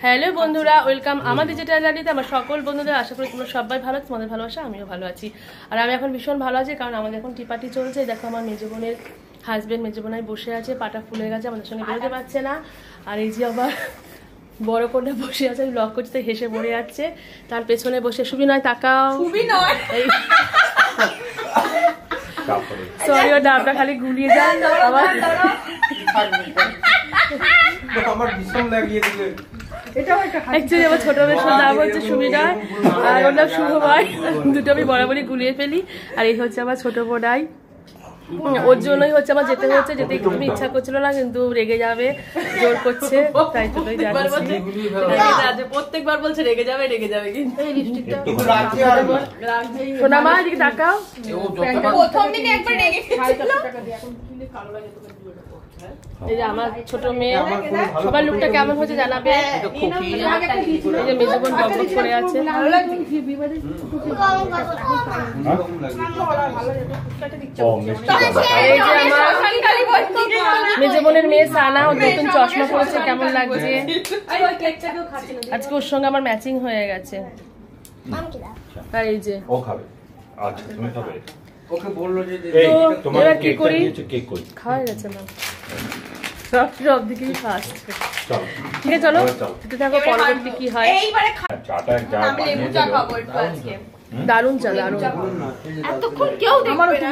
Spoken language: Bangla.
হ্যালো বন্ধুরা, ওয়েলকাম আমাদের যেটা জানিতে আমার সকল বন্ধুদের। আশা করি তোমরা সবাই ভালো, তোমাদের ভালোবাসা আমিও ভালো আছি। আর আমি এখন ভীষণ ভালো আছি, কারণ আমাদের এখন টিপাটি চলছে। দেখো আমার মেজো বোনের হাজবেন্ড মেজো বোনাই বসে আছে, পাটা ফুলে গেছে, আমাদের সঙ্গে বেরোতে পারছে না। আর এই যে আবার বড় কন্যা বসে আছে, আমি লক করছি, হেসে মরে যাচ্ছে। তার পেছনে বসে সুবি নয়, তাকাও সরি, ও ডাবটা খালি গুলিয়ে যায় আবার। অ্যাকচুয়ালি আমার ছোট মেয়ের নাম হচ্ছে সুবিনা, আর ওর নাম শুভময়। দুটো আমি বরাবরই গুলিয়ে ফেলি। আর এই হচ্ছে আমার ছোট বোনাই, ওর জন্যই হচ্ছে আমার যেতে হচ্ছে। যেতে একটু ইচ্ছা করছিল না, কিন্তু রেগে যাবে, জোর করছে, তাই জন্যই যাচ্ছি। প্রত্যেকবার বলছে রেগে যাবে রেগে যাবে, কিন্তু এই লিপস্টিকটা সোনা মা এদিকে তাকাও। প্রথম দিনে একবার রেগে গেছিল। এই যে আমার ছোট মেয়ে, সবার লুকটা কেমন হচ্ছে জানাবে। এই যে মেজো বোন বকবক করে আছে। এই যে আমার মেজো বোনের মেয়ে সানা, ও নতুন চশমা পরেছে, কেমন লাগছে। আজকে ওর সঙ্গে আমার ম্যাচিং হয়ে গেছে। তাই এই যে ওকে বললো যে এবার কি করি, খাওয়া গেছে না সব দিকেই ফার্স্ট। ঠিক আছে চলো, থাকো পরবর্তী কি হয়। দারুন চা, দারুন। এতক্ষণ কেউ দেখবে না।